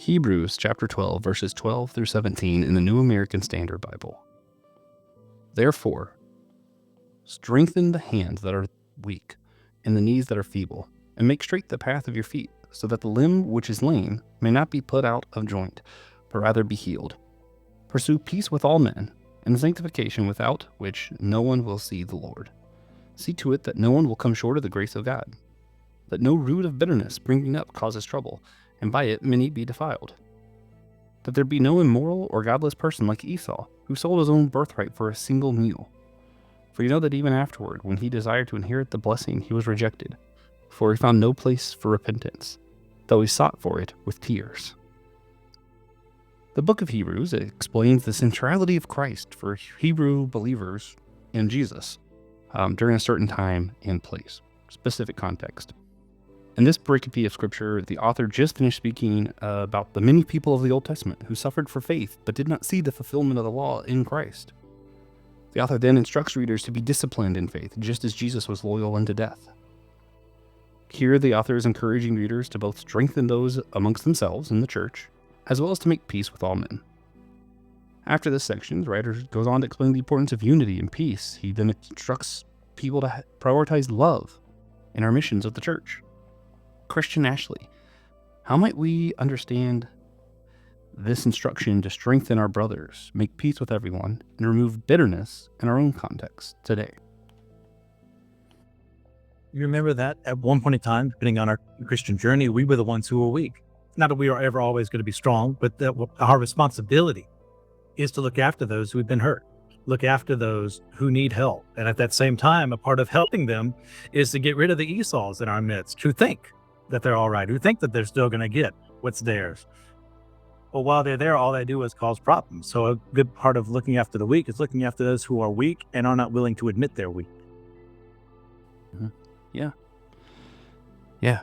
Hebrews chapter 12, verses 12 through 17 in the New American Standard Bible. Therefore, strengthen the hands that are weak and the knees that are feeble, and make straight the path of your feet, so that the limb which is lame may not be put out of joint, but rather be healed. Pursue peace with all men, and sanctification, without which no one will see the Lord. See to it that no one will come short of the grace of God, that no root of bitterness springing up causes trouble, and by it many be defiled. That there be no immoral or godless person like Esau, who sold his own birthright for a single meal. For you know that even afterward, when he desired to inherit the blessing, he was rejected, for he found no place for repentance, though he sought for it with tears. The book of Hebrews explains the centrality of Christ for Hebrew believers in Jesus during a certain time and place, specific context. In this pericope of scripture, the author just finished speaking about the many people of the Old Testament who suffered for faith but did not see the fulfillment of the law in Christ. The author then instructs readers to be disciplined in faith, just as Jesus was loyal unto death. Here, the author is encouraging readers to both strengthen those amongst themselves in the church, as well as to make peace with all men. After this section, the writer goes on to explain the importance of unity and peace. He then instructs people to prioritize love in our missions of the church. Christian Ashley, how might we understand this instruction to strengthen our brothers, make peace with everyone, and remove bitterness in our own context today? You remember that at one point in time, depending on our Christian journey, we were the ones who were weak. Not that we are ever always going to be strong, but that our responsibility is to look after those who have been hurt, look after those who need help. And at that same time, a part of helping them is to get rid of the Esau's in our midst who think that they're all right, who think that they're still going to get what's theirs. But while they're there, all they do is cause problems. So a good part of looking after the weak is looking after those who are weak and are not willing to admit they're weak. Mm-hmm. Yeah.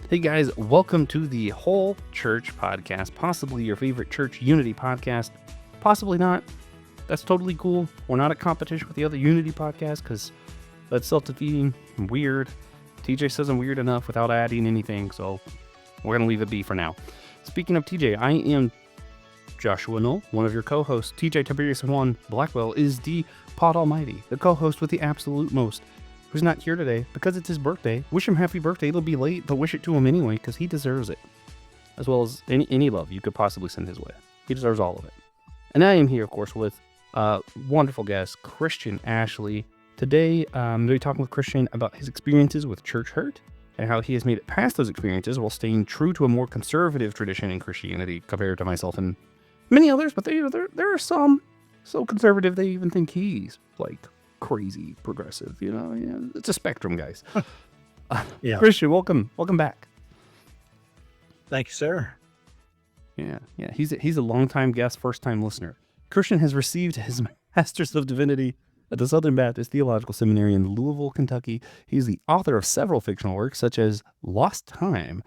Hey guys, welcome to the Whole Church Podcast, possibly your favorite church unity podcast. Possibly not. That's totally cool. We're not at competition with the other unity podcasts because that's self-defeating and weird. TJ says I'm weird enough without adding anything, so we're going to leave it be for now. Speaking of TJ, I am Joshua Noel, one of your co-hosts. TJ Tiberius and Juan Blackwell is the Pod Almighty, the co-host with the absolute most, who's not here today because it's his birthday. Wish him happy birthday. It'll be late, but wish it to him anyway because he deserves it. As well as any love you could possibly send his way. He deserves all of it. And I am here, of course, with wonderful guest, Christian Ashley. Today, I'm going to be talking with Christian about his experiences with church hurt and how he has made it past those experiences while staying true to a more conservative tradition in Christianity compared to myself and many others. But there are some so conservative they even think he's like crazy progressive. It's a spectrum, guys. Yeah. Christian, welcome back. Thank you, sir. Yeah. He's a longtime guest, first time listener. Christian has received his Master's of Divinity at the Southern Baptist Theological Seminary in Louisville, Kentucky. He's the author of several fictional works, such as Lost Time,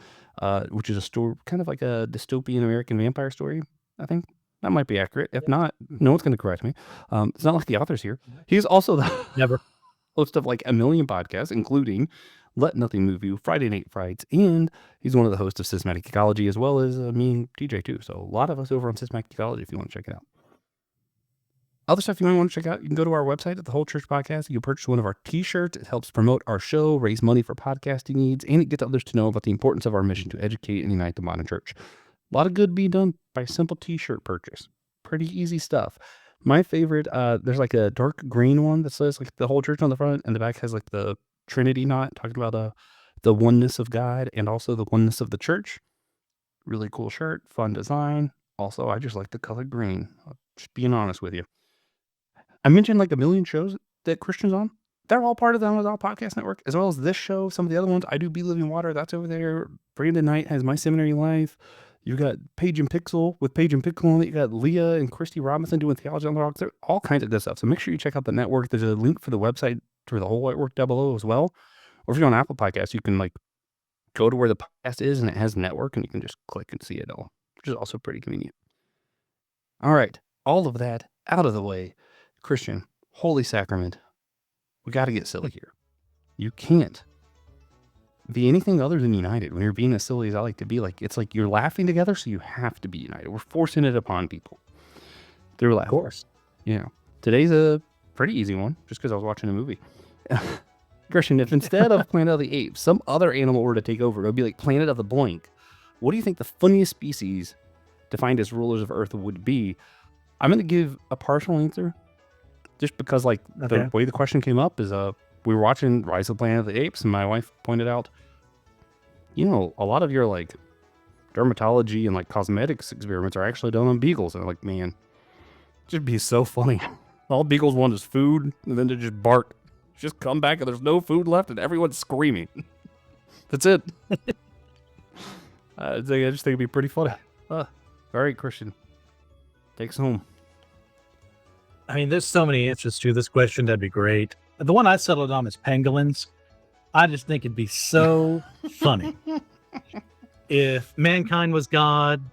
which is a story, kind of like a dystopian American vampire story, I think. That might be accurate. If not, no one's going to correct me. It's not like the author's here. He's also the host of like a million podcasts, including Let Nothing Move You, Friday Night Frights, and he's one of the hosts of Systematic Ecology, as well as me and TJ too. So a lot of us over on Systematic Ecology if you want to check it out. Other stuff you might want to check out, you can go to our website at the Whole Church Podcast. You can purchase one of our t-shirts. It helps promote our show, raise money for podcasting needs, and it gets others to know about the importance of our mission to educate and unite the modern church. A lot of good being done by a simple t-shirt purchase. Pretty easy stuff. My favorite, there's like a dark green one that says like the whole church on the front, and the back has like the Trinity knot, talking about the oneness of God and also the oneness of the church. Really cool shirt, fun design. Also, I just like the color green. Just being honest with you. I mentioned like a million shows that Christian's on. They're all part of the Amazon Podcast Network, as well as this show, some of the other ones. I do Be Living Water. That's over there. Brandon Knight has My Seminary Life. You got Paige and Pixel with Paige and Pixel on it. You got Leah and Christy Robinson doing Theology on the Rocks. There all kinds of good stuff. So make sure you check out the network. There's a link for the website for the whole network down below as well. Or if you're on Apple Podcasts, you can like go to where the podcast is and it has network and you can just click and see it all, which is also pretty convenient. All right. all of that out of the way, Christian, holy sacrament, we got to get silly here. You can't be anything other than united when you're being as silly as I like to be. Like, it's like you're laughing together, so you have to be united. We're forcing it upon people through Of laughter. course. Yeah. Today's a pretty easy one, just because I was watching a movie. Christian, if instead of Planet of the Apes, some other animal were to take over, it would be like Planet of the Blank. What do you think the funniest species defined as rulers of Earth would be? I'm going to give a partial answer, just because like Okay. the way the question came up is we were watching Rise of the Planet of the Apes, and my wife pointed out, a lot of your like dermatology and like cosmetics experiments are actually done on beagles. And I'm like, man, it'd be so funny. All beagles want is food, and then they just bark. Just come back, and there's no food left, and everyone's screaming. That's it. I just think it'd be pretty funny. All right, Christian, take us home. I mean, there's so many answers to this question. That'd be great. The one I settled on is pangolins. I just think it'd be so funny if mankind was gone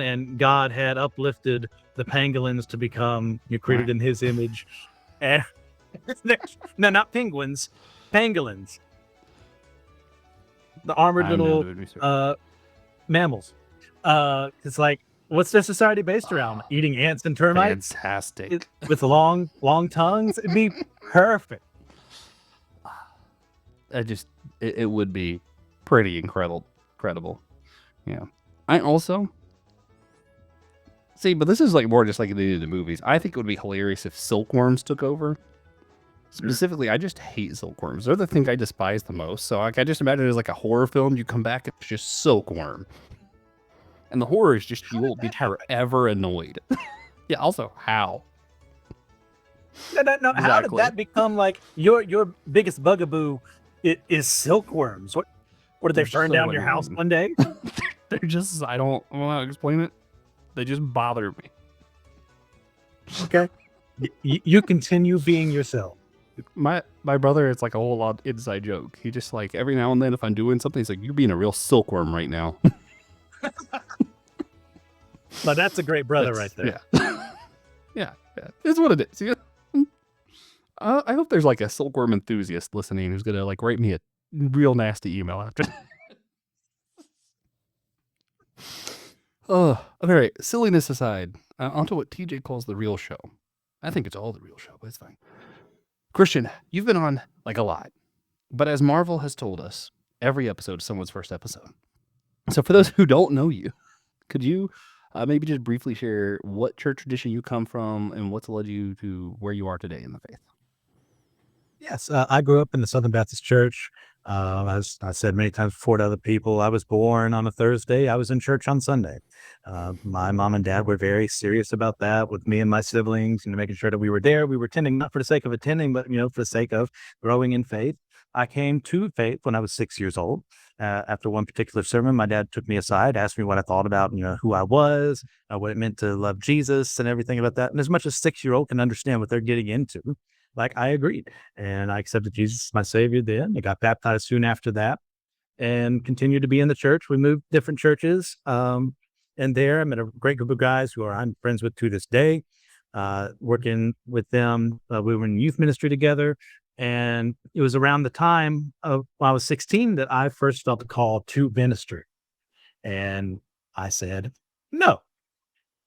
and God had uplifted the pangolins to become created in his image. And no, not penguins, pangolins. The armored little mammals. It's like, what's their society based around? Eating ants and termites? Fantastic. With long tongues? It'd be perfect. It would be pretty incredible. Yeah. I also see, but this is like more just like the movies. I think it would be hilarious if silkworms took over. Specifically, I just hate silkworms. They're the thing I despise the most. So like, I just imagine it as like a horror film. You come back, it's just silkworm. And the horror is just you will be forever annoyed. Yeah, also, how? No, exactly. How did that become like your biggest bugaboo is silkworms? What did they burn down your house one day? They're just, I don't want to explain it. They just bother me. Okay. You continue being yourself. My brother, it's like a whole lot inside joke. He just like, every now and then if I'm doing something, he's like, you're being a real silkworm right now. But that's a great brother right there. Yeah. yeah. It's what it is. Yeah. I hope there's like a silkworm enthusiast listening who's going to like write me a real nasty email after. All right. Silliness aside, onto what TJ calls the real show. I think it's all the real show, but it's fine. Christian, you've been on like a lot, but as Marvel has told us, every episode is someone's first episode. So for those who don't know you, could you maybe just briefly share what church tradition you come from and what's led you to where you are today in the faith? Yes, I grew up in the Southern Baptist Church. As I said many times before to other people, I was born on a Thursday. I was in church on Sunday. My mom and dad were very serious about that with me and my siblings, making sure that we were there. We were attending not for the sake of attending, but for the sake of growing in faith. I came to faith when I was 6 years old. After one particular sermon, my dad took me aside, asked me what I thought about, who I was, what it meant to love Jesus and everything about that. And as much as a 6-year-old can understand what they're getting into, like I agreed, and I accepted Jesus as my savior then. I got baptized soon after that and continued to be in the church. We moved different churches. And there I met a great group of guys who I'm friends with to this day. Working with them, we were in youth ministry together. And it was around the time of when I was 16 that I first felt the call to ministry. And I said, no,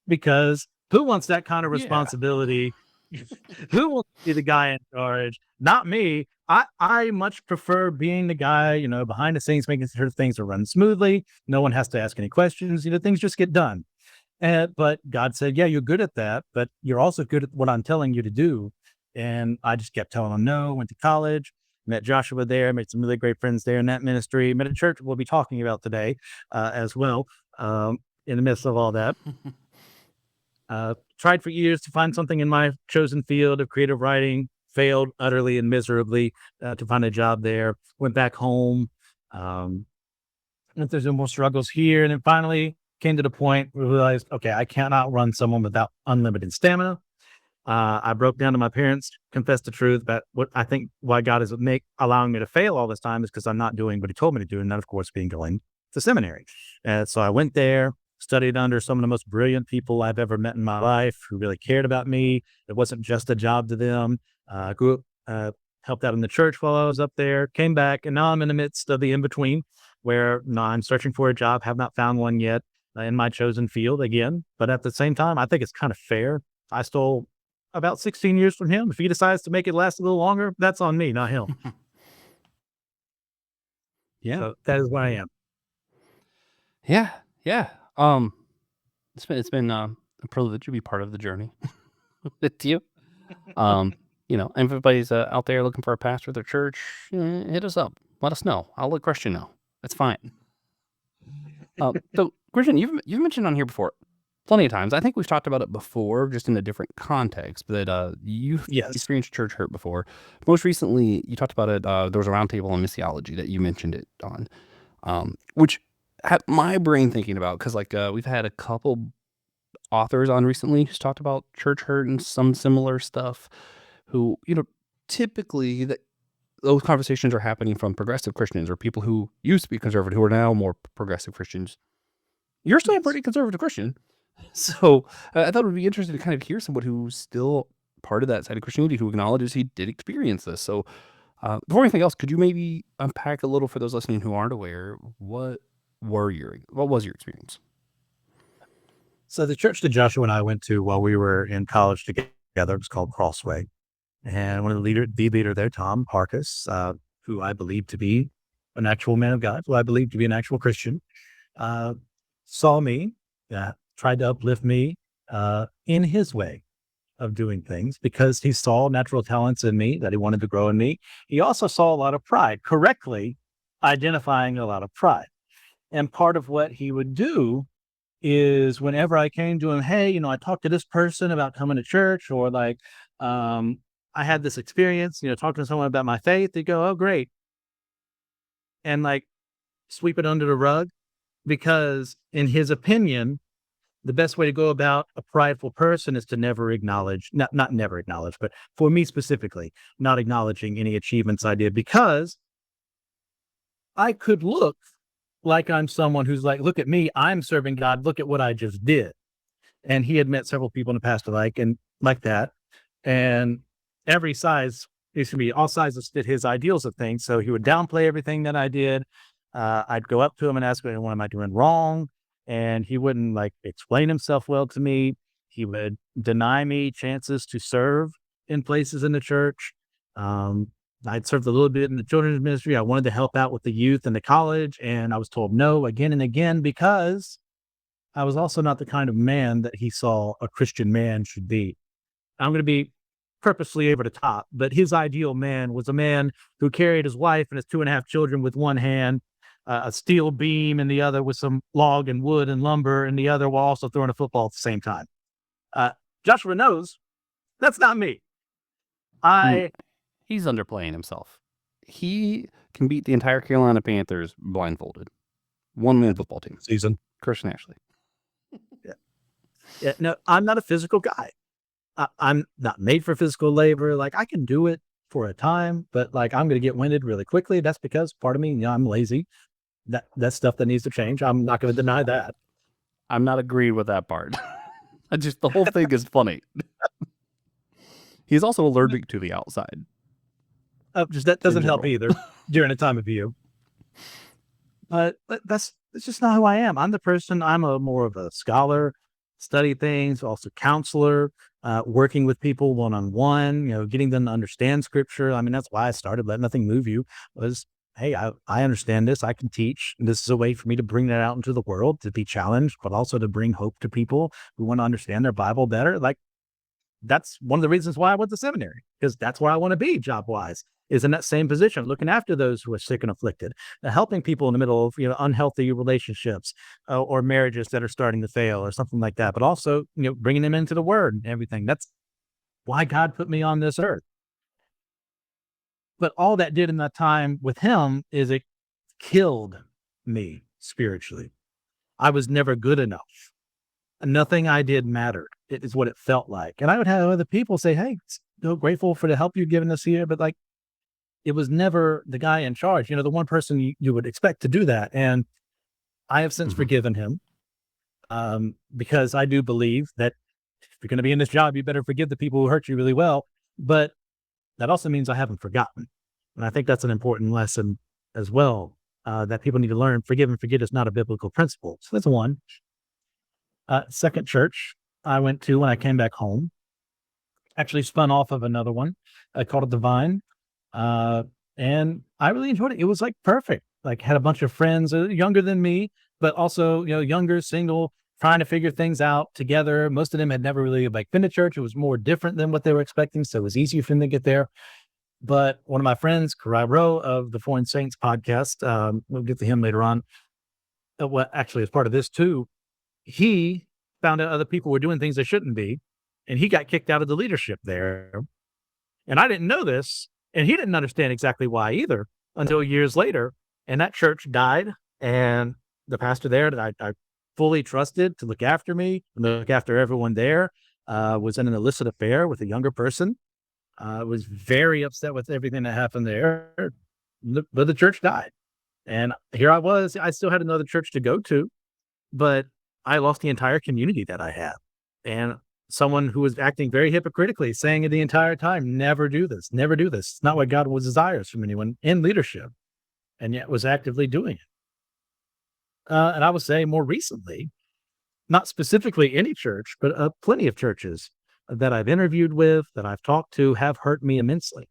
because who wants that kind of responsibility? Who wants to be the guy in charge? Not me. I much prefer being the guy, behind the scenes, making sure things are run smoothly. No one has to ask any questions. Things just get done. But God said, yeah, you're good at that, but you're also good at what I'm telling you to do. And I just kept telling him no. Went to college, met Joshua there, made some really great friends there in that ministry, met a church we'll be talking about today as well, in the midst of all that. Tried for years to find something in my chosen field of creative writing, failed utterly and miserably to find a job there, went back home. If there's no more struggles here, and then finally came to the point where we realized, okay, I cannot run someone without unlimited stamina. I broke down to my parents, confessed the truth about what I think why God is allowing me to fail all this time is because I'm not doing what he told me to do. And that, of course, being going to seminary. So I went there, studied under some of the most brilliant people I've ever met in my life who really cared about me. It wasn't just a job to them. Grew up, helped out in the church while I was up there, came back, and now I'm in the midst of the in between where I'm searching for a job, have not found one yet in my chosen field again. But at the same time, I think it's kind of fair. I stole about 16 years from him. If he decides to make it last a little longer, that's on me, not him. Yeah. So that is where I am. Yeah. Yeah. It's been a privilege to be part of the journey with you. Everybody's out there looking for a pastor at their church, hit us up. Let us know. I'll let Christian know. That's fine. So Christian, you've mentioned on here before plenty of times. I think we've talked about it before, just in a different context. But you've Yes. experienced church hurt before. Most recently, you talked about it. There was a roundtable on missiology that you mentioned it on, which had my brain thinking about because we've had a couple authors on recently who's talked about church hurt and some similar stuff. Who typically those conversations are happening from progressive Christians or people who used to be conservative who are now more progressive Christians. You're still a pretty conservative Christian. So I thought it would be interesting to kind of hear someone who's still part of that side of Christianity who acknowledges he did experience this. So before anything else, could you maybe unpack a little for those listening who aren't aware, what was your experience? So the church that Joshua and I went to while we were in college together was called Crossway. And one of the leader there, Tom Parkus, who I believe to be an actual man of God, who I believe to be an actual Christian, saw me, tried to uplift me in his way of doing things because he saw natural talents in me that he wanted to grow in me. He also saw a lot of pride, correctly identifying a lot of pride. And part of what he would do is whenever I came to him, hey, I talked to this person about coming to church, or I had this experience, talking to someone about my faith, they go, oh, great. And sweep it under the rug because in his opinion, the best way to go about a prideful person is to never acknowledge, not never acknowledge, but for me specifically, not acknowledging any achievements I did because I could look like I'm someone who's like, look at me, I'm serving God. Look at what I just did. And he had met several people in the past like that. And every size, it should be all sizes fit his ideals of things. So he would downplay everything that I did. I'd go up to him and ask him, what am I doing wrong? And he wouldn't explain himself well to me. He would deny me chances to serve in places in the church. I'd served a little bit in the children's ministry. I wanted to help out with the youth in the college, and I was told no again and again because I was also not the kind of man that he saw a Christian man should be. I'm going to be purposely over the top, but his ideal man was a man who carried his wife and his 2.5 children with one hand, a steel beam in the other with some log and wood and lumber in the other, while also throwing a football at the same time. Joshua knows that's not me. He's underplaying himself. He can beat the entire Carolina Panthers blindfolded. One-man football team. Season. Christian Ashley. Yeah. No, I'm not a physical guy. I'm not made for physical labor. I can do it for a time, but I'm going to get winded really quickly. That's because part of me, I'm lazy. That's stuff that needs to change. I'm not going to deny that. I'm not agreeing with that part. The whole thing is funny. He's also allergic to the outside. That doesn't help either during a time of view. But that's just not who I am. I'm the person. I'm more of a scholar, study things, also counselor, working with people one-on-one, getting them to understand scripture. I mean, that's why I started Let Nothing Move You was, hey, I understand this. I can teach. And this is a way for me to bring that out into the world, to be challenged, but also to bring hope to people who want to understand their Bible better. That's one of the reasons why I went to seminary, because that's where I want to be job-wise, is in that same position, looking after those who are sick and afflicted, helping people in the middle of unhealthy relationships or marriages that are starting to fail or something like that, but also bringing them into the Word and everything. That's why God put me on this earth. But all that did in that time with him is it killed me spiritually. I was never good enough. Nothing I did mattered. It is what it felt like. And I would have other people say, hey, so grateful for the help you've given us here. But it was never the guy in charge, the one person you would expect to do that. And I have since forgiven him. because I do believe that if you're going to be in this job, you better forgive the people who hurt you really well. But that also means I haven't forgotten. And I think that's an important lesson as well, that people need to learn. Forgive and forget is not a biblical principle. So that's one. Second church I went to when I came back home actually spun off of another one called a Divine. Uh, and I really enjoyed it. It was like perfect. Like had a bunch of friends younger than me, but also, younger, single, trying to figure things out together. Most of them had never really like been to church. It was more different than what they were expecting. So it was easier for them to get there. But one of my friends, Karai Rowe of the Foreign Saints podcast, we'll get to him later on. What actually is part of this too. He found out other people were doing things they shouldn't be, and he got kicked out of the leadership there. And I didn't know this, and he didn't understand exactly why either until years later. And that church died, and the pastor there that I fully trusted to look after me, look after everyone there, was in an illicit affair with a younger person. Was very upset with everything that happened there, but the church died. And here I was. I still had another church to go to, but I lost the entire community that I had. And someone who was acting very hypocritically, saying it the entire time, never do this, never do this. It's not what God desires from anyone in leadership, and yet was actively doing it. And I would say more recently, not specifically any church, but plenty of churches that I've interviewed with, that I've talked to, have hurt me immensely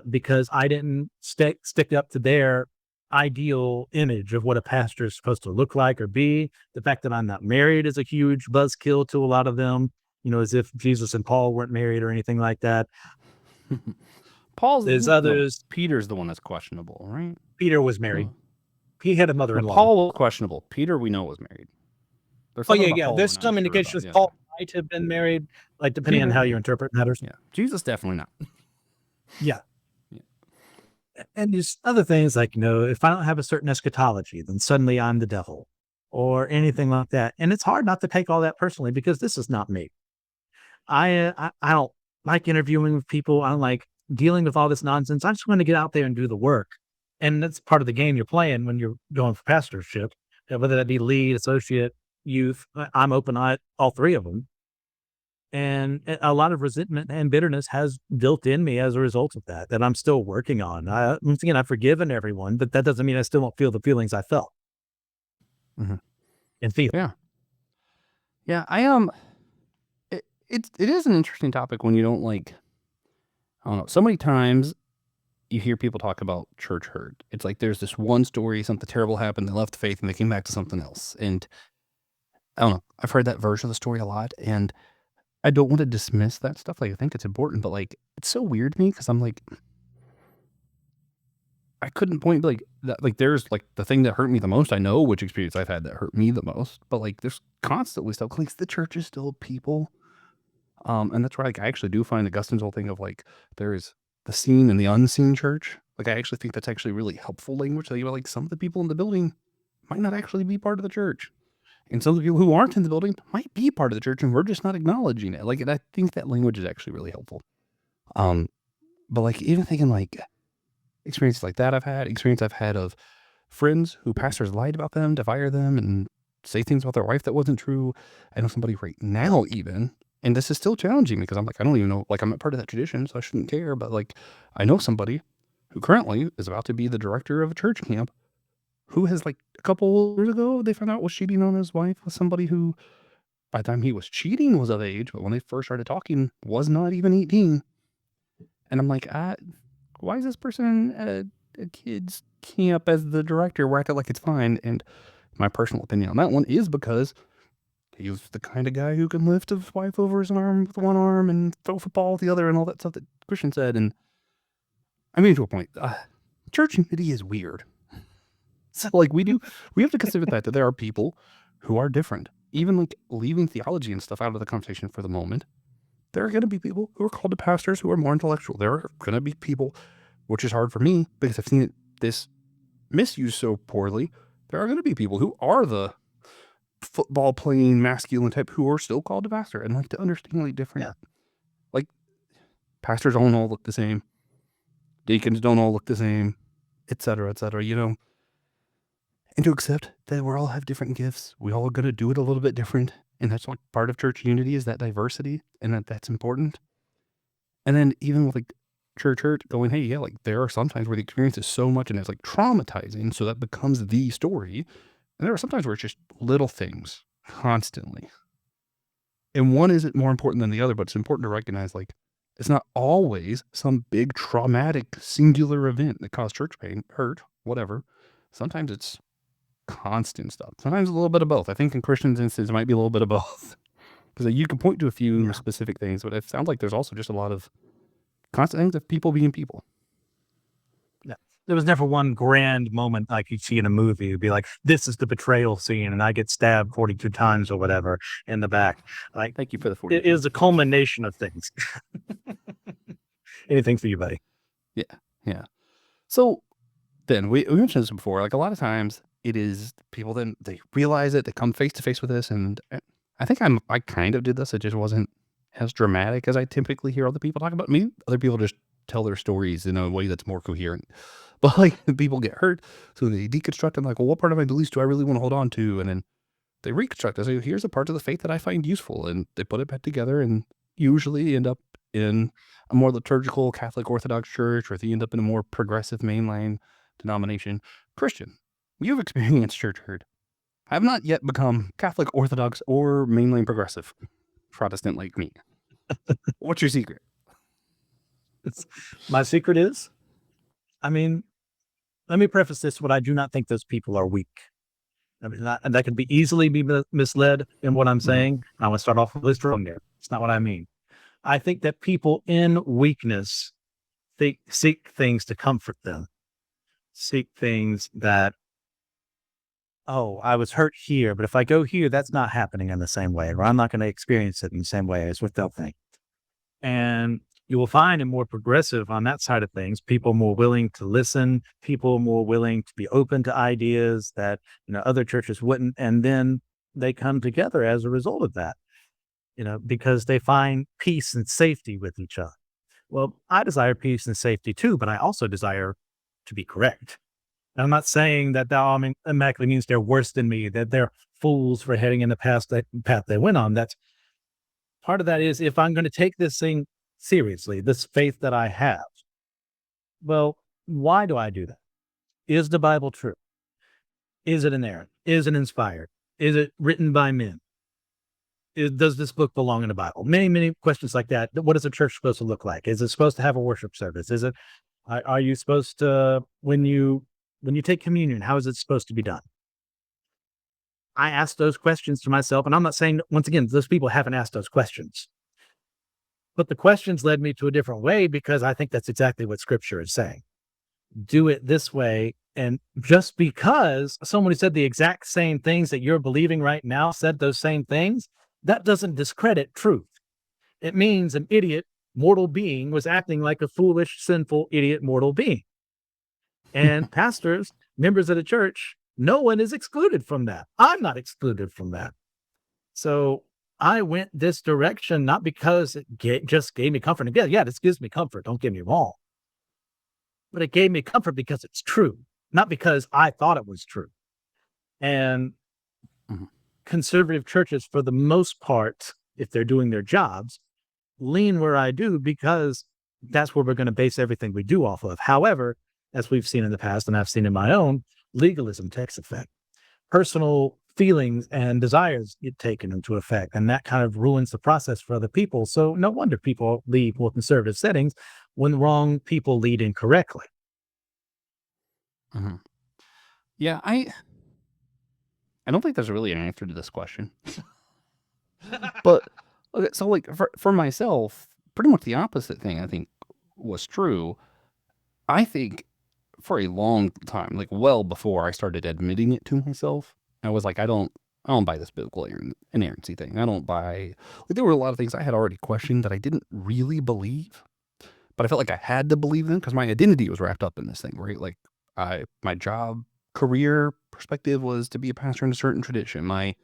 because I didn't stick up to their ideal image of what a pastor is supposed to look like or be. The fact that I'm not married is a huge buzzkill to a lot of them, as if Jesus and Paul weren't married or anything like that. There's others. Peter's the one that's questionable, right? Peter was married. He had a mother-in-law. Paul was questionable. Peter, we know, was married. There's some indications Paul might have been married, like depending on how you interpret matters. Yeah, Jesus definitely not. Yeah. And there's other things like, if I don't have a certain eschatology, then suddenly I'm the devil or anything like that. And it's hard not to take all that personally because this is not me. I don't like interviewing with people. I don't like dealing with all this nonsense. I just want to get out there and do the work. And that's part of the game you're playing when you're going for pastorship, whether that be lead, associate, youth. I'm open on all three of them. And a lot of resentment and bitterness has built in me as a result of that I'm still working on. Once again, I've forgiven everyone, but that doesn't mean I still don't feel the feelings I felt. Mm-hmm. And feel. Yeah. Yeah. It is an interesting topic when you don't I don't know. So many times you hear people talk about church hurt. It's like there's this one story, something terrible happened, they left the faith and they came back to something else. And I don't know. I've heard that version of the story a lot, and I don't want to dismiss that stuff. I think it's important, but it's so weird to me because I'm I couldn't point that. There's the thing that hurt me the most. I know which experience I've had that hurt me the most, but there's constantly stuff. The church is still people, and that's where I actually do find Augustine's whole thing of there is the seen and the unseen church. I actually think that's actually really helpful language. Some of the people in the building might not actually be part of the church. And some of the people who aren't in the building might be part of the church, and we're just not acknowledging it. I think that language is actually really helpful. But even thinking experiences like that experience I've had of friends who pastors lied about them, to fire them, and say things about their wife that wasn't true. I know somebody right now even, and this is still challenging because I'm I don't even know, I'm not part of that tradition, so I shouldn't care. But I know somebody who currently is about to be the director of a church camp who has a couple years ago, they found out was cheating on his wife with somebody who by the time he was cheating was of age, but when they first started talking was not even 18. And I'm why is this person at a kid's camp as the director where I feel it's fine? And my personal opinion on that one is because he was the kind of guy who can lift his wife over his arm with one arm and throw football with the other and all that stuff that Christian said. And I mean, to a point, church unity is weird. So we have to consider that there are people who are different. Even leaving theology and stuff out of the conversation for the moment, there are going to be people who are called to pastors who are more intellectual. There are going to be people, which is hard for me because I've seen this misused so poorly. There are going to be people who are the football playing masculine type who are still called to pastor and to understand different. Yeah. Pastors don't all look the same. Deacons don't all look the same, et cetera, et cetera, and to accept that we all have different gifts. We all are going to do it a little bit different. And that's like part of church unity is that diversity and that's important. And then even with like church hurt going, hey, yeah, like there are sometimes where the experience is so much and it's like traumatizing. So that becomes the story. And there are sometimes where it's just little things constantly. And one isn't more important than the other, but it's important to recognize like it's not always some big traumatic singular event that caused church pain, hurt, whatever. Sometimes it's constant stuff. Sometimes a little bit of both. I think in Christians' instance, it might be a little bit of both. Because you can point to a few Yeah. specific things, but it sounds like there's also just a lot of constant things of people being people. Yeah. There was never one grand moment like you see in a movie. It'd be like, this is the betrayal scene, and I get stabbed 42 times or whatever in the back. Like, Thank you for the 40. it is a culmination of things. Anything for you, buddy. Yeah. So then we mentioned this before. Like a lot of times it is people then they realize it, they come face to face with this, and I think I kind of did this. It just wasn't as dramatic as I typically hear other people talk about. Me, other people just tell their stories in a way that's more coherent. But like people get hurt, so they deconstruct. I'm like, well, what part of my beliefs do I really want to hold on to? And then they reconstruct. I say, here's a part of the faith that I find useful, and they put it back together, and usually end up in a more liturgical Catholic Orthodox church, or they end up in a more progressive mainline denomination. Christian, you've experienced church hurt. I have not yet become Catholic Orthodox or mainline progressive Protestant like me. What's your secret? My secret is, I mean, let me preface this: what I do not think those people are weak. I mean, that could be easily be misled in what I'm saying. I want to start off with this wrong there. It's not what I mean. I think that people in weakness seek things to comfort them, seek things that, oh, I was hurt here, but if I go here, that's not happening in the same way, or I'm not going to experience it in the same way as what they'll think. And you will find in more progressive on that side of things, people more willing to listen, people more willing to be open to ideas that, other churches wouldn't. And then they come together as a result of that, because they find peace and safety with each other. Well, I desire peace and safety too, but I also desire to be correct. And I'm not saying that automatically means they're worse than me, that they're fools for heading in the path they went on. That's part of that is if I'm going to take this thing seriously, this faith that I have, well, why do I do that? Is the Bible true? Is it inerrant? Is it inspired? Is it written by men? Does this book belong in the Bible? Many, many questions like that. What is a church supposed to look like? Is it supposed to have a worship service? Are you supposed to, when you take communion, how is it supposed to be done? I asked those questions to myself, and I'm not saying, once again, those people haven't asked those questions. But the questions led me to a different way because I think that's exactly what scripture is saying. Do it this way. And just because someone who said the exact same things that you're believing right now said those same things, that doesn't discredit truth. It means an idiot, mortal being was acting like a foolish, sinful, idiot, mortal being. And pastors, members of the church, no one is excluded from that. I'm not excluded from that. So I went this direction, not because it just gave me comfort. Again, yeah, this gives me comfort. Don't get me wrong. But it gave me comfort because it's true, not because I thought it was true. And conservative churches, for the most part, if they're doing their jobs, lean where I do because that's where we're going to base everything we do off of. However, as we've seen in the past, and I've seen in my own, legalism takes effect. Personal feelings and desires get taken into effect, and that kind of ruins the process for other people. So no wonder people leave more conservative settings when wrong people lead incorrectly. Yeah, I don't think there's really an answer to this question. But okay, so like for myself, pretty much the opposite thing I think was true. I think for a long time, like well before I started admitting it to myself, I was like, I don't buy this biblical inerrancy thing. I don't buy like there were a lot of things I had already questioned that I didn't really believe, but I felt like I had to believe them because my identity was wrapped up in this thing, right? Like my job career perspective was to be a pastor in a certain tradition. My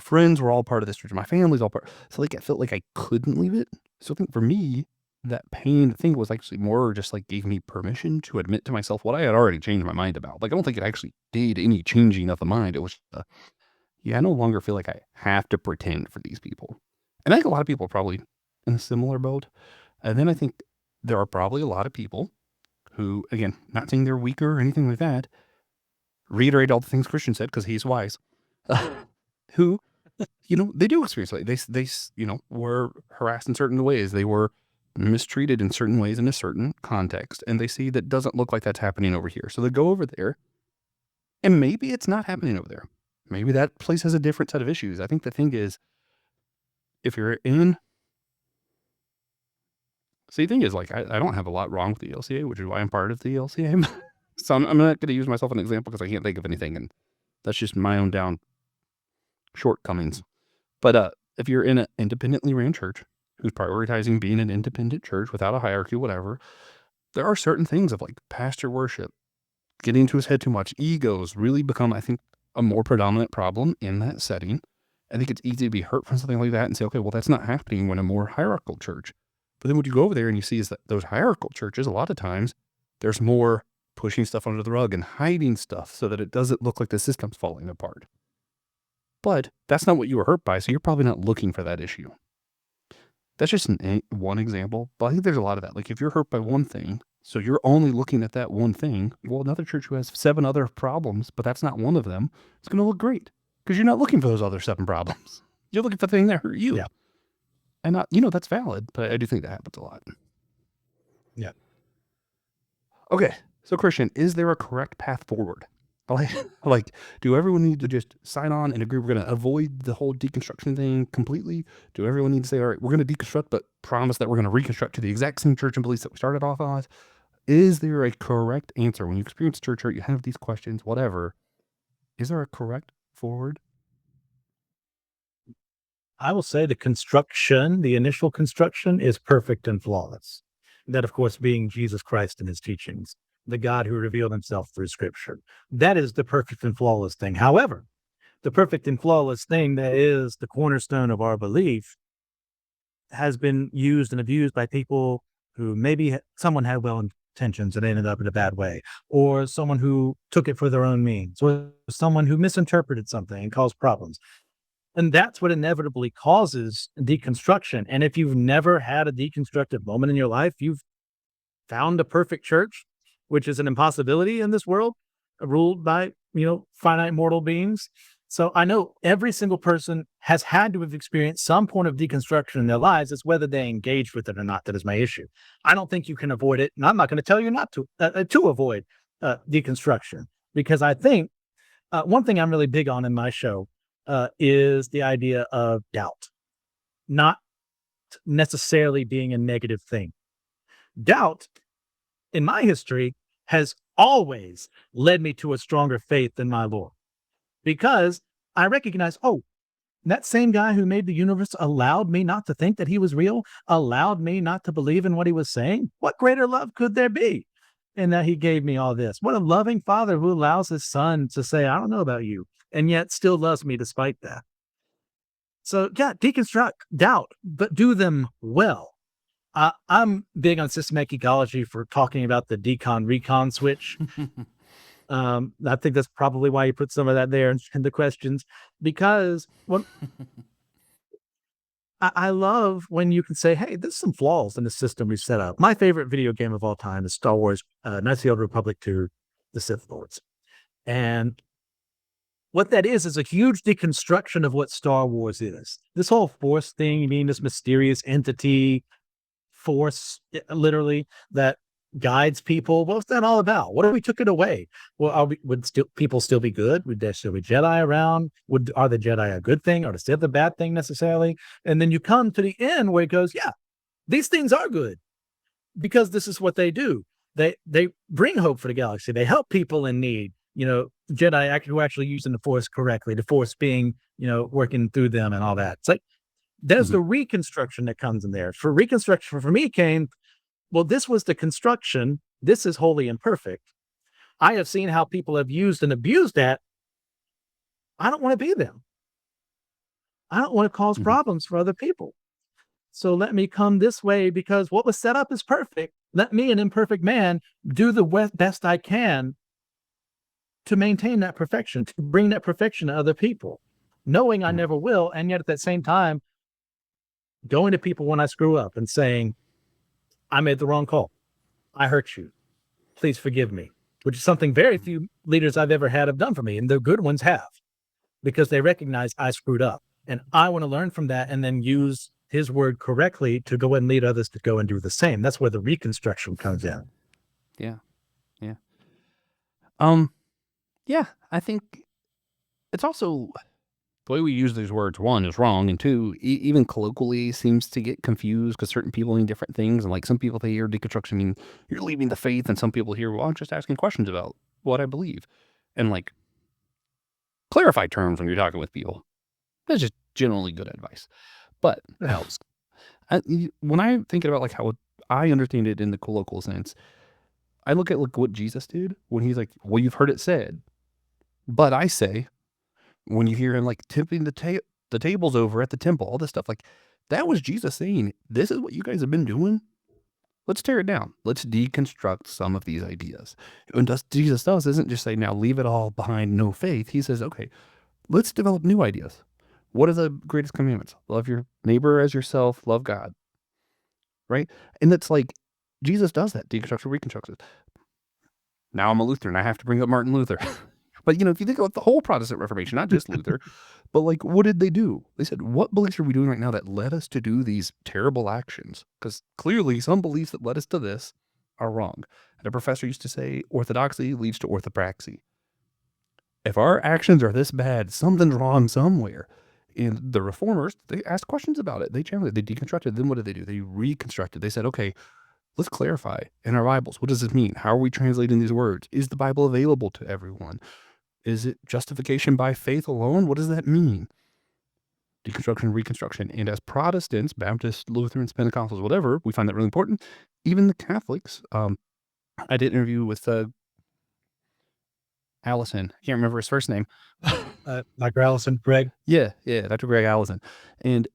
friends were all part of this tradition. My family's all part. So like I felt like I couldn't leave it. So I think for me, that pain thing was actually more just like gave me permission to admit to myself what I had already changed my mind about. Like, I don't think it actually did any changing of the mind. It was, yeah, I no longer feel like I have to pretend for these people. And I think a lot of people are probably in a similar boat. And then I think there are probably a lot of people who, again, not saying they're weaker or anything like that, reiterate all the things Christian said because he's wise, who, they do experience like they were harassed in certain ways. They were mistreated in certain ways in a certain context, and they see that doesn't look like that's happening over here. So they go over there, and maybe it's not happening over there. Maybe that place has a different set of issues. I think the thing is, if you're in, see, the thing is, like, I don't have a lot wrong with the LCA, which is why I'm part of the LCA. So I'm not going to use myself as an example because I can't think of anything, and that's just my own down shortcomings. But if you're in an independently ran church who's prioritizing being an independent church without a hierarchy, whatever, there are certain things of like pastor worship, getting into his head too much, egos really become, I think, a more predominant problem in that setting. I think it's easy to be hurt from something like that and say, okay, well, that's not happening when a more hierarchical church. But then what you go over there and you see is that those hierarchical churches, a lot of times, there's more pushing stuff under the rug and hiding stuff so that it doesn't look like the system's falling apart. But that's not what you were hurt by, so you're probably not looking for that issue. That's just one example, but I think there's a lot of that. Like, if you're hurt by one thing, so you're only looking at that one thing, well, another church who has 7 other problems, but that's not one of them, it's going to look great because you're not looking for those other 7 problems. You're looking for the thing that hurt you. Yeah. And that's valid, but I do think that happens a lot. Yeah. Okay, so Christian, is there a correct path forward? Like, do everyone need to just sign on and agree we're going to avoid the whole deconstruction thing completely? Do everyone need to say, all right, we're going to deconstruct, but promise that we're going to reconstruct to the exact same church and beliefs that we started off on? Is there a correct answer? When you experience church hurt, you have these questions, whatever. Is there a correct forward? I will say the initial construction is perfect and flawless. That, of course, being Jesus Christ and his teachings, the God who revealed himself through scripture. That is the perfect and flawless thing. However, the perfect and flawless thing that is the cornerstone of our belief has been used and abused by people who maybe someone had well intentions and ended up in a bad way, or someone who took it for their own means, or someone who misinterpreted something and caused problems. And that's what inevitably causes deconstruction. And if you've never had a deconstructive moment in your life, you've found a perfect church, which is an impossibility in this world, ruled by, finite mortal beings. So I know every single person has had to have experienced some point of deconstruction in their lives. It's whether they engage with it or not that is my issue. I don't think you can avoid it, and I'm not going to tell you not to avoid deconstruction, because I think one thing I'm really big on in my show is the idea of doubt, not necessarily being a negative thing. Doubt, in my history, has always led me to a stronger faith in my Lord, because I recognize, that same guy who made the universe allowed me not to think that he was real, allowed me not to believe in what he was saying. What greater love could there be? And that he gave me all this. What a loving father who allows his son to say, I don't know about you, and yet still loves me despite that. So yeah, deconstruct doubt, but do them well. I'm big on systematic ecology for talking about the decon recon switch. I think that's probably why you put some of that there in the questions, because I love when you can say, hey, there's some flaws in the system we set up. My favorite video game of all time is Star Wars, Knights of the Old Republic 2, The Sith Lords. And what that is a huge deconstruction of what Star Wars is. This whole force thing, being this mysterious entity, force, literally, that guides people. What's that all about? What if we took it away? Well, would people still be good? Would there still be Jedi around? Are the Jedi a good thing? Are the Sith a bad thing necessarily? And then you come to the end where it goes, yeah, these things are good because this is what they do. They bring hope for the galaxy. They help people in need. Jedi who actually using the Force correctly. The Force being, working through them and all that. It's like there's the reconstruction that comes in there. For reconstruction, for me, came, well, this was the construction. This is wholly imperfect. I have seen how people have used and abused that. I don't want to be them. I don't want to cause problems for other people. So let me come this way because what was set up is perfect. Let me, an imperfect man, do the best I can to maintain that perfection, to bring that perfection to other people, knowing I never will. And yet at that same time, going to people when I screw up and saying, I made the wrong call. I hurt you. Please forgive me, which is something very few leaders I've ever had have done for me. And the good ones have, because they recognize I screwed up. And I want to learn from that and then use his word correctly to go and lead others to go and do the same. That's where the reconstruction comes in. Yeah. Yeah. Yeah, I think it's also the way we use these words, one, is wrong, and two, even colloquially seems to get confused because certain people mean different things. And like some people, they hear deconstruction mean you're leaving the faith, and some people hear, well, I'm just asking questions about what I believe. And like clarify terms when you're talking with people. That's just generally good advice, but it helps. When I'm thinking about like how I understand it in the colloquial sense, I look at like what Jesus did when he's like, well, you've heard it said, but I say, when you hear him like tipping the tables over at the temple, all this stuff, like that was Jesus saying, this is what you guys have been doing. Let's tear it down. Let's deconstruct some of these ideas. And Jesus does isn't just say, now leave it all behind, no faith. He says, okay, let's develop new ideas. What are the greatest commandments? Love your neighbor as yourself, love God. Right? And that's like, Jesus does that, deconstruction, reconstruction. Now I'm a Lutheran. I have to bring up Martin Luther. But, if you think about the whole Protestant Reformation, not just Luther, but like, what did they do? They said, what beliefs are we doing right now that led us to do these terrible actions? Because clearly some beliefs that led us to this are wrong. And a professor used to say, orthodoxy leads to orthopraxy. If our actions are this bad, something's wrong somewhere. And the reformers, they asked questions about it. They challenged it. They deconstructed. Then what did they do? They reconstructed. They said, okay, let's clarify in our Bibles. What does this mean? How are we translating these words? Is the Bible available to everyone? Is it justification by faith alone? What does that mean? Deconstruction, reconstruction. And as Protestants, Baptists, Lutherans, Pentecostals, whatever, we find that really important. Even the Catholics. I did an interview with Allison. I can't remember his first name. Dr. Allison, Greg. Yeah, Dr. Greg Allison. And,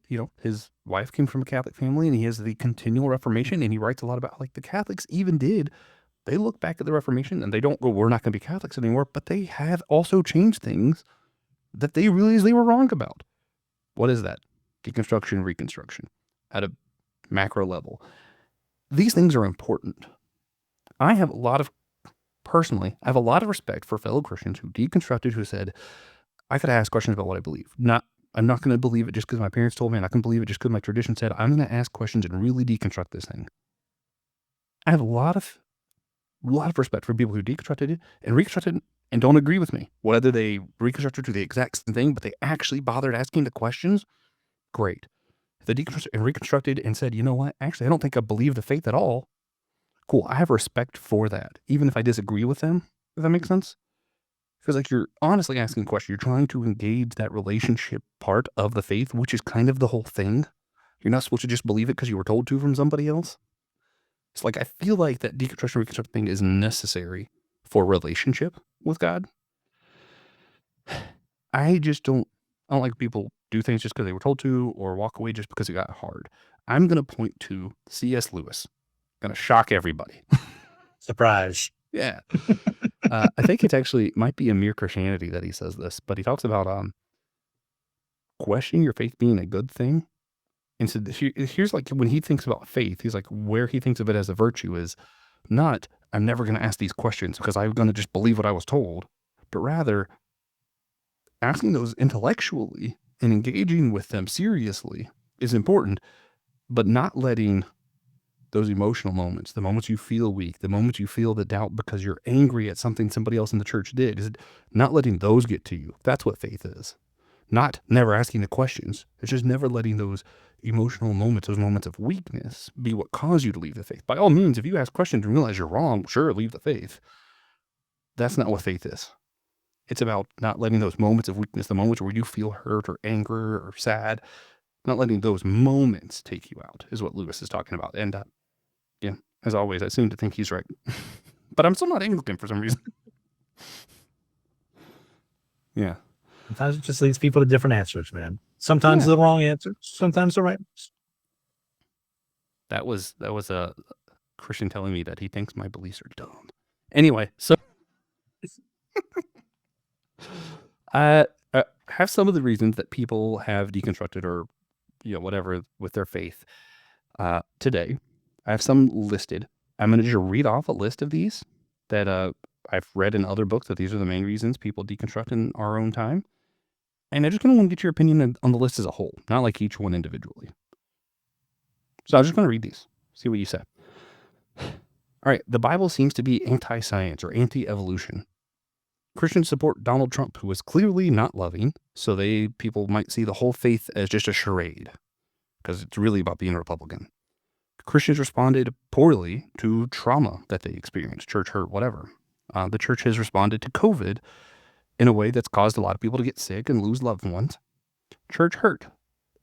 his wife came from a Catholic family, and he has the continual Reformation, and he writes a lot about like the Catholics even did. They look back at the Reformation and they don't go, we're not going to be Catholics anymore, but they have also changed things that they realized they were wrong about. What is that? Deconstruction, reconstruction at a macro level. These things are important. I have a lot of respect for fellow Christians who deconstructed, who said, I could ask questions about what I believe. I'm not going to believe it just because my parents told me, and I can believe it just because my tradition said. I'm going to ask questions and really deconstruct this thing. I have a lot of respect for people who deconstructed it and reconstructed and don't agree with me. Whether they reconstructed to the exact same thing, but they actually bothered asking the questions, great. If they deconstructed and reconstructed and said, you know what, actually, I don't think I believe the faith at all. Cool. I have respect for that, even if I disagree with them, if that makes sense. Because like you're honestly asking a question. You're trying to engage that relationship part of the faith, which is kind of the whole thing. You're not supposed to just believe it because you were told to from somebody else. It's like, I feel like that deconstruction, reconstruction thing is necessary for relationship with God. I don't like people do things just because they were told to or walk away just because it got hard. I'm going to point to C.S. Lewis. Going to shock everybody. Surprise. Yeah. I think it's actually, might be a Mere Christianity that he says this, but he talks about questioning your faith being a good thing. And so here's like when he thinks about faith, he's like, where he thinks of it as a virtue is not, I'm never going to ask these questions because I'm going to just believe what I was told, but rather asking those intellectually and engaging with them seriously is important, but not letting those emotional moments, the moments you feel weak, the moments you feel the doubt because you're angry at something somebody else in the church did, is not letting those get to you. That's what faith is. Not never asking the questions. It's just never letting those emotional moments, those moments of weakness, be what cause you to leave the faith. By all means, if you ask questions and realize you're wrong, sure, leave the faith. That's not what faith is. It's about not letting those moments of weakness, the moments where you feel hurt or anger or sad, not letting those moments take you out, is what Lewis is talking about. And yeah, as always, I seem to think he's right. But I'm still not Anglican for some reason. Yeah. Sometimes it just leads people to different answers, man. Sometimes the wrong answer, sometimes the right ones. That was a Christian telling me that he thinks my beliefs are dumb. Anyway, so I have some of the reasons that people have deconstructed or whatever with their faith today. I have some listed. I'm going to just read off a list of these that I've read in other books that these are the main reasons people deconstruct in our own time. And I just kind of want to get your opinion on the list as a whole, not like each one individually. So I'm just going to read these, see what you say. All right, the Bible seems to be anti-science or anti-evolution. Christians support Donald Trump, who is clearly not loving, so people might see the whole faith as just a charade, because it's really about being a Republican. Christians responded poorly to trauma that they experienced, church hurt, whatever. The church has responded to COVID in a way that's caused a lot of people to get sick and lose loved ones. Church hurt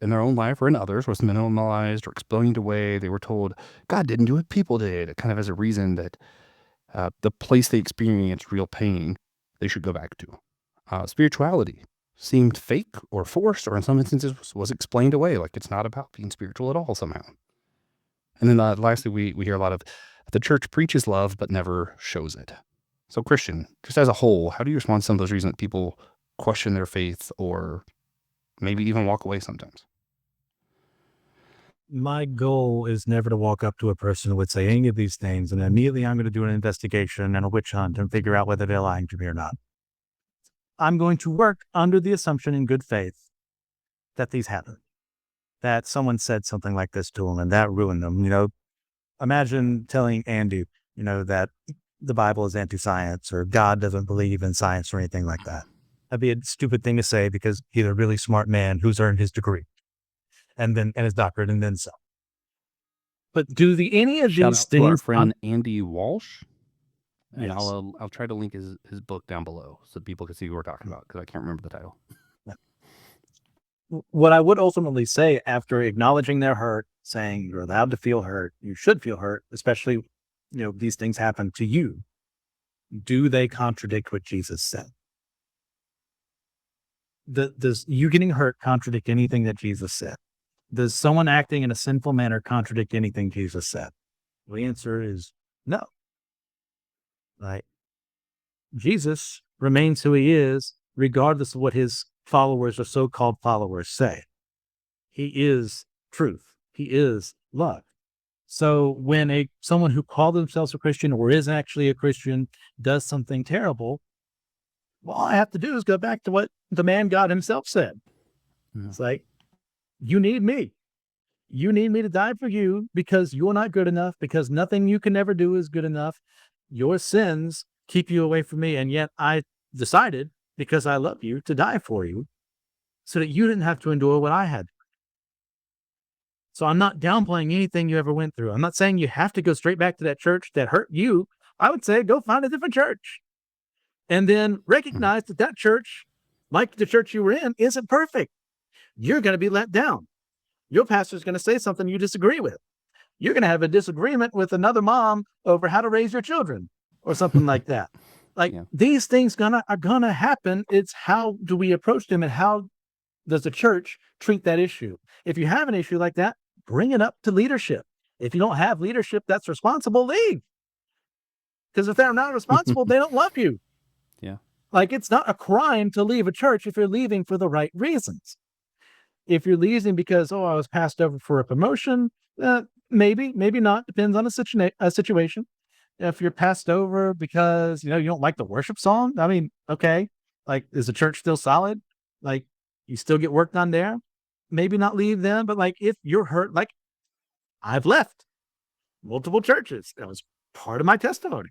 in their own life or in others was minimalized or explained away. They were told God didn't do it, people did. It kind of as a reason that the place they experienced real pain, they should go back to. Spirituality seemed fake or forced, or in some instances was explained away, like it's not about being spiritual at all somehow. And then lastly, we hear a lot of the church preaches love but never shows it. So Christian, just as a whole, how do you respond to some of those reasons that people question their faith or maybe even walk away sometimes? My goal is never to walk up to a person who would say any of these things, and immediately I'm going to do an investigation and a witch hunt and figure out whether they're lying to me or not. I'm going to work under the assumption in good faith that these happen, that someone said something like this to them and that ruined them. Imagine telling Andy, that the Bible is anti-science or God doesn't believe in science or anything like that. That'd be a stupid thing to say because he's a really smart man who's earned his degree and his doctorate and then some. But do any of Shout these out to our things? friend Andy Walsh. And Yes. I'll try to link his book down below so people can see who we're talking about, because I can't remember the title. What I would ultimately say after acknowledging their hurt, saying you're allowed to feel hurt, you should feel hurt, especially, these things happen to you. Do they contradict what Jesus said? Does you getting hurt contradict anything that Jesus said? Does someone acting in a sinful manner contradict anything Jesus said? The answer is no. Right? Jesus remains who he is, regardless of what his followers or so-called followers say. He is truth. He is love. So when someone who called themselves a Christian or is actually a Christian does something terrible, well, all I have to do is go back to what the man God himself said. Yeah. It's like, you need me. You need me to die for you because you're not good enough, because nothing you can ever do is good enough. Your sins keep you away from me. And yet I decided, because I love you, to die for you so that you didn't have to endure what I had. So I'm not downplaying anything you ever went through. I'm not saying you have to go straight back to that church that hurt you. I would say go find a different church and then recognize that church, like the church you were in, isn't perfect. You're going to be let down. Your pastor's going to say something you disagree with. You're going to have a disagreement with another mom over how to raise your children or something like that. These things are gonna happen. It's how do we approach them and how does the church treat that issue? If you have an issue like that, bring it up to leadership. If you don't have leadership that's responsible, leave. Because if they're not responsible, they don't love you. Yeah. It's not a crime to leave a church if you're leaving for the right reasons. If you're leaving because, I was passed over for a promotion, maybe not. Depends on a situation. If you're passed over because, you don't like the worship song, I mean, okay. Is the church still solid? You still get work done there? Maybe not leave them, but if you're hurt, I've left multiple churches. That was part of my testimony.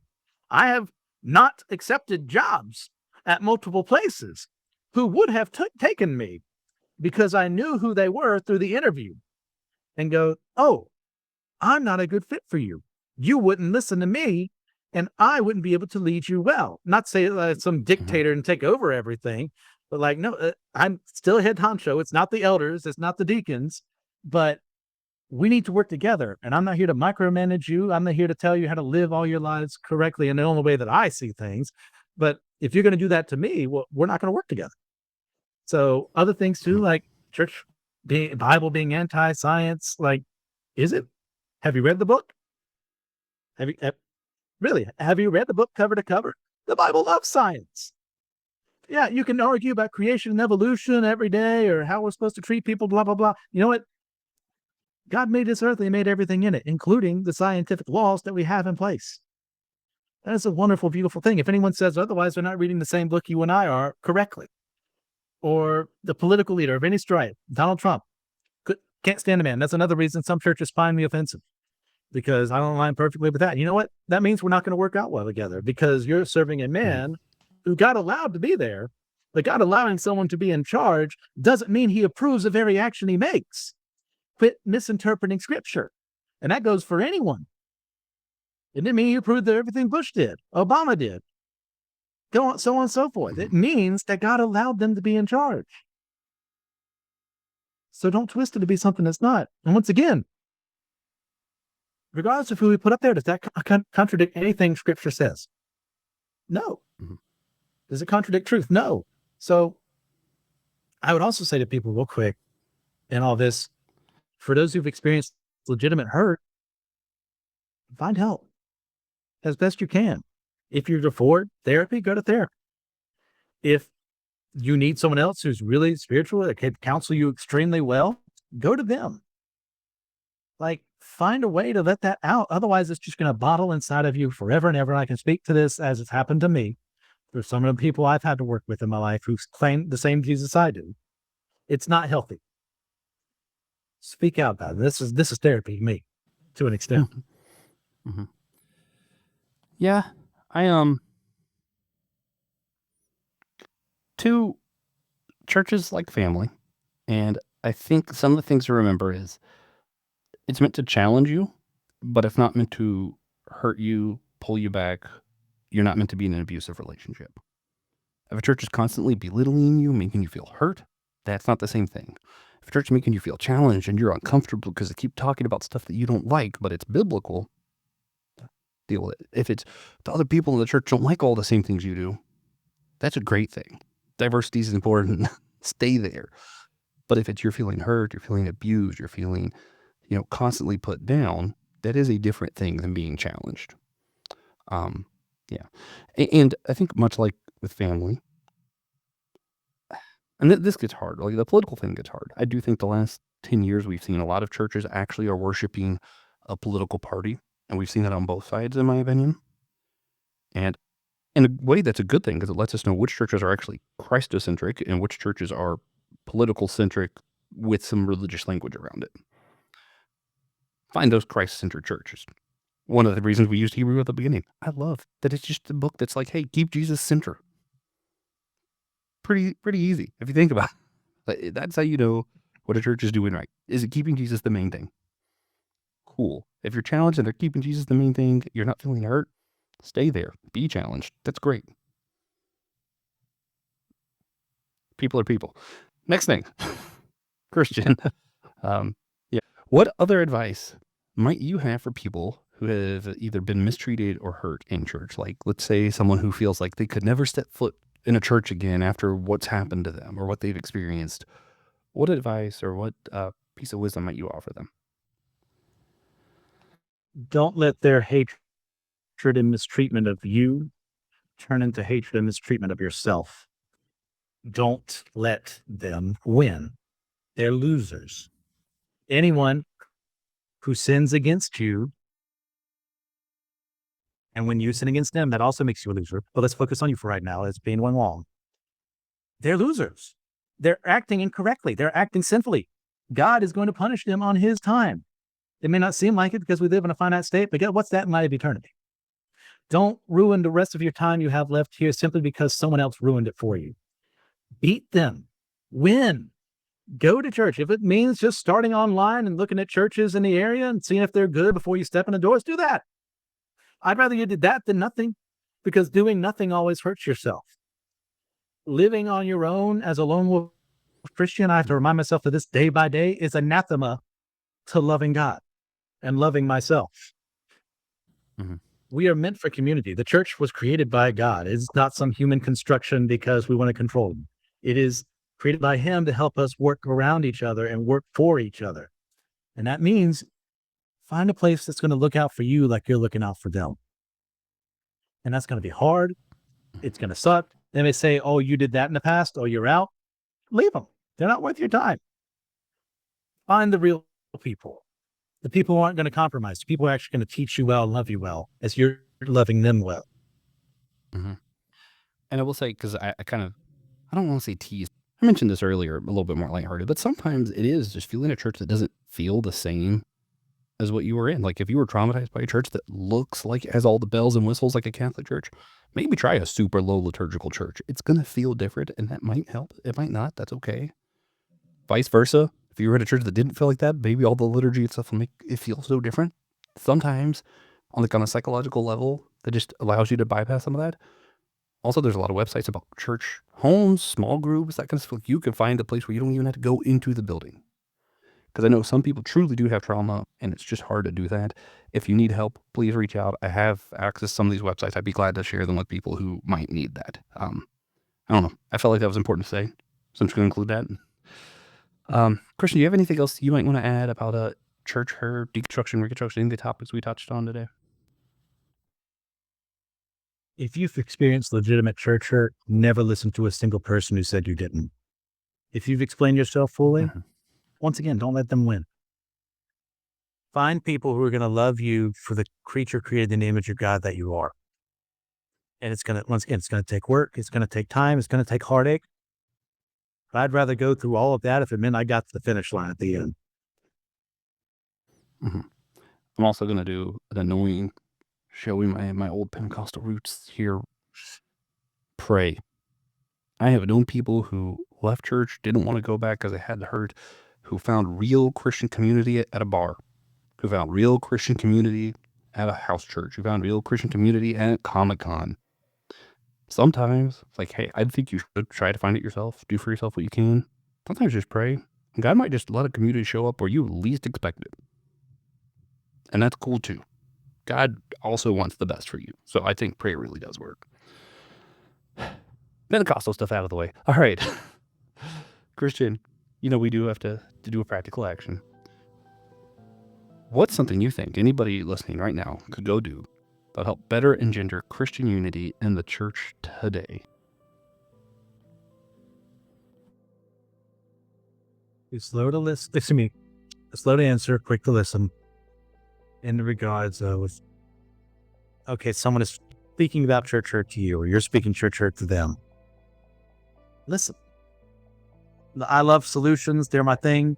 I have not accepted jobs at multiple places who would have taken me because I knew who they were through the interview and go, oh, I'm not a good fit for you. You wouldn't listen to me and I wouldn't be able to lead you well. Not say some dictator and take over everything, but no, I'm still head honcho. It's not the elders. It's not the deacons, but we need to work together. And I'm not here to micromanage you. I'm not here to tell you how to live all your lives correctly in the only way that I see things. But if you're going to do that to me, well, we're not going to work together. So other things too, like church Bible being anti-science, is it? Have you read the book? Have you really? Have you read the book cover to cover? The Bible loves science. Yeah, you can argue about creation and evolution every day or how we're supposed to treat people, blah, blah, blah. You know what? God made this earth and he made everything in it, including the scientific laws that we have in place. That is a wonderful, beautiful thing. If anyone says otherwise, they're not reading the same book you and I are correctly. Or the political leader of any stripe, Donald Trump, can't stand a man. That's another reason some churches find me offensive, because I don't align perfectly with that. You know what? That means we're not going to work out well together, because you're serving a man who got allowed to be there, but God allowing someone to be in charge doesn't mean he approves of every action he makes. Quit misinterpreting scripture. And that goes for anyone. It didn't mean he approved of everything Bush did, Obama did, so on and so forth. It means that God allowed them to be in charge. So don't twist it to be something that's not. And once again, regardless of who we put up there, does that contradict anything scripture says? No. Does it contradict truth? No. So I would also say to people real quick in all this, for those who've experienced legitimate hurt, find help as best you can. If you're afford therapy, go to therapy. If you need someone else who's really spiritual that can counsel you extremely well, go to them. Like, find a way to let that out. Otherwise, it's just going to bottle inside of you forever and ever. And I can speak to this as it's happened to me. There's some of the people I've had to work with in my life who claim the same Jesus I do. It's not healthy. Speak out about it. This is therapy to me, to an extent. Yeah, two churches like family, and I think some of the things to remember is it's meant to challenge you, but it's not meant to hurt you, pull you back. You're not meant to be in an abusive relationship. If a church is constantly belittling you, making you feel hurt, that's not the same thing. If a church is making you feel challenged and you're uncomfortable because they keep talking about stuff that you don't like, but it's biblical, deal with it. If it's the other people in the church don't like all the same things you do, that's a great thing. Diversity is important. Stay there. But if it's you're feeling hurt, you're feeling abused, you're feeling, constantly put down, that is a different thing than being challenged. Yeah. And I think much like with family, and this gets hard, like the political thing gets hard. I do think the last 10 years we've seen a lot of churches actually are worshiping a political party, and we've seen that on both sides, in my opinion. And in a way, that's a good thing, because it lets us know which churches are actually Christocentric and which churches are political-centric with some religious language around it. Find those Christ-centered churches. One of the reasons we used Hebrew at the beginning. I love that it's just a book that's like, hey, keep Jesus center. Pretty easy if you think about it. That's how you know what a church is doing right. Is it keeping Jesus the main thing? Cool. If you're challenged and they're keeping Jesus the main thing, you're not feeling hurt, stay there. Be challenged. That's great. People are people. Next thing. Christian. Yeah. What other advice might you have for people who have either been mistreated or hurt in church? Like, let's say someone who feels like they could never step foot in a church again after what's happened to them or what they've experienced. What advice or what piece of wisdom might you offer them? Don't let their hatred and mistreatment of you turn into hatred and mistreatment of yourself. Don't let them win. They're losers. Anyone who sins against you, and when you sin against them, that also makes you a loser. But let's focus on you for right now as being one long. They're losers. They're acting incorrectly. They're acting sinfully. God is going to punish them on his time. It may not seem like it because we live in a finite state, but what's that in light of eternity? Don't ruin the rest of your time you have left here simply because someone else ruined it for you. Beat them. Win. Go to church. If it means just starting online and looking at churches in the area and seeing if they're good before you step in the doors, do that. I'd rather you did that than nothing, because doing nothing always hurts yourself. Living on your own as a lone wolf Christian, I have to remind myself of this day by day, is anathema to loving God and loving myself. Mm-hmm. We are meant for community. The church was created by God. It's not some human construction because we want to control them. It is created by him to help us work around each other and work for each other. And that means find a place that's going to look out for you like you're looking out for them. And that's going to be hard. It's going to suck. They may say, oh, you did that in the past. Oh, you're out. Leave them. They're not worth your time. Find the real people, the people who aren't going to compromise, the people who are actually going to teach you well and love you well as you're loving them well. Mm-hmm. And I will say, because I don't want to say tease. I mentioned this earlier, a little bit more lighthearted, but sometimes it is just feeling a church that doesn't feel the same as what you were in. Like if you were traumatized by a church that looks like it has all the bells and whistles like a Catholic church, maybe try a super low liturgical church. It's going to feel different, and that might help. It might not. That's okay. Vice versa. If you were at a church that didn't feel like that, maybe all the liturgy and stuff will make it feel so different. Sometimes, on a psychological level, that just allows you to bypass some of that. Also, there's a lot of websites about church homes, small groups, that kind of stuff. You can find a place where you don't even have to go into the building. Because I know some people truly do have trauma, and it's just hard to do that. If you need help, please reach out. I have access to some of these websites. I'd be glad to share them with people who might need that. I don't know. I felt like that was important to say, so I'm just going to include that. Christian, do you have anything else you might want to add about church hurt, deconstruction, reconstruction, any of the topics we touched on today? If you've experienced legitimate church hurt, never listen to a single person who said you didn't. If you've explained yourself fully, once again, don't let them win. Find people who are going to love you for the creature created in the image of God that you are. And it's going to take work. It's going to take time. It's going to take heartache. But I'd rather go through all of that if it meant I got to the finish line at the end. Mm-hmm. I'm also going to do an annoying, showing my old Pentecostal roots here. Pray. I have known people who left church, didn't want to go back because they had hurt, who found real Christian community at a bar, who found real Christian community at a house church, who found real Christian community at Comic-Con. Sometimes it's like, hey, I think you should try to find it yourself. Do for yourself what you can. Sometimes just pray. God might just let a community show up where you least expect it. And that's cool too. God also wants the best for you. So I think prayer really does work. Pentecostal stuff out of the way. All right. Christian, we do have to do a practical action. What's something you think anybody listening right now could go do that'll help better engender Christian unity in the church today? Be slow to listen. Slow to answer, quick to listen. In regards with, someone is speaking about church hurt to you, or you're speaking church hurt to them. Listen. I love solutions. They're my thing.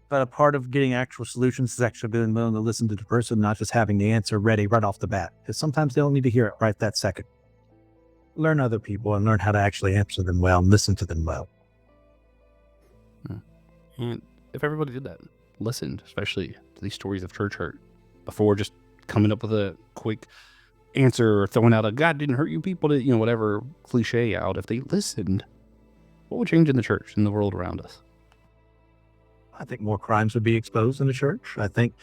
But a part of getting actual solutions is actually being willing to listen to the person, not just having the answer ready right off the bat. Because sometimes they don't need to hear it right that second. Learn other people and learn how to actually answer them well and listen to them well. And if everybody did that, listened, especially to these stories of church hurt, before just coming up with a quick answer or throwing out a God didn't hurt you, people did, whatever cliche out, if they listened, what would change in the church, in the world around us? I think more crimes would be exposed in the church. I think,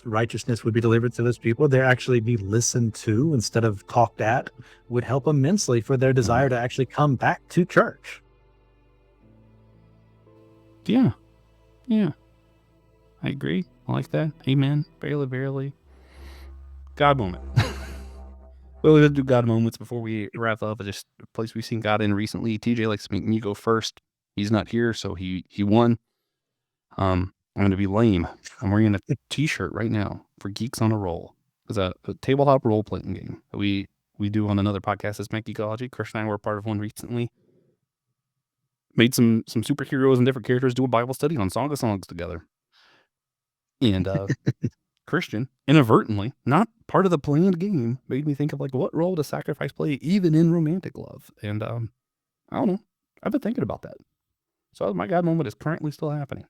righteousness would be delivered to those people. They'd actually be listened to instead of talked at. Would help immensely for their desire to actually come back to church. Yeah. I agree. I like that. Amen. Barely, barely. God moment. Well, we'll do God moments before we wrap up. Just a place we've seen God in recently. TJ likes to make me go first. He's not here, so he won. I'm going to be lame. I'm wearing a t-shirt right now for Geeks on a Roll. It's a tabletop role-playing game that we do on another podcast that's Mac Geekology. Chris and I were part of one recently. Made some superheroes and different characters do a Bible study on Song of Songs together. And Christian, inadvertently, not part of the planned game, made me think of what role does sacrifice play even in romantic love? And I don't know. I've been thinking about that. So my God moment is currently still happening.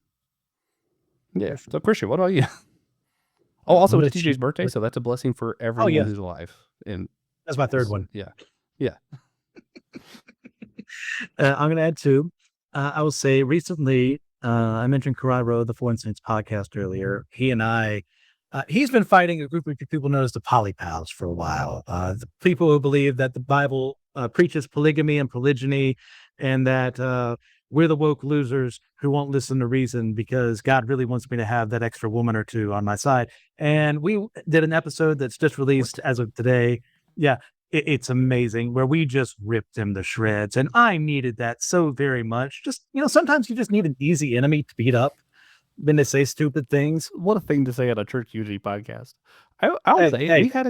Yeah. So Christian, what about you? Oh, also it's TJ's birthday, so that's a blessing for everyone who's alive. And that's my third one. Yeah. I'm going to add two. I will say recently, I mentioned Karai Road, the 4 Incidents podcast earlier. He and I, he's been fighting a group of people known as the polypals for a while. The people who believe that the Bible preaches polygamy and polygyny, and that we're the woke losers who won't listen to reason because God really wants me to have that extra woman or two on my side. And we did an episode that's just released as of today. Yeah, it's amazing, where we just ripped him to shreds. And I needed that so very much. Just, sometimes you just need an easy enemy to beat up when they say stupid things. What a thing to say on a church unity podcast. I'll Hey, say hey. we had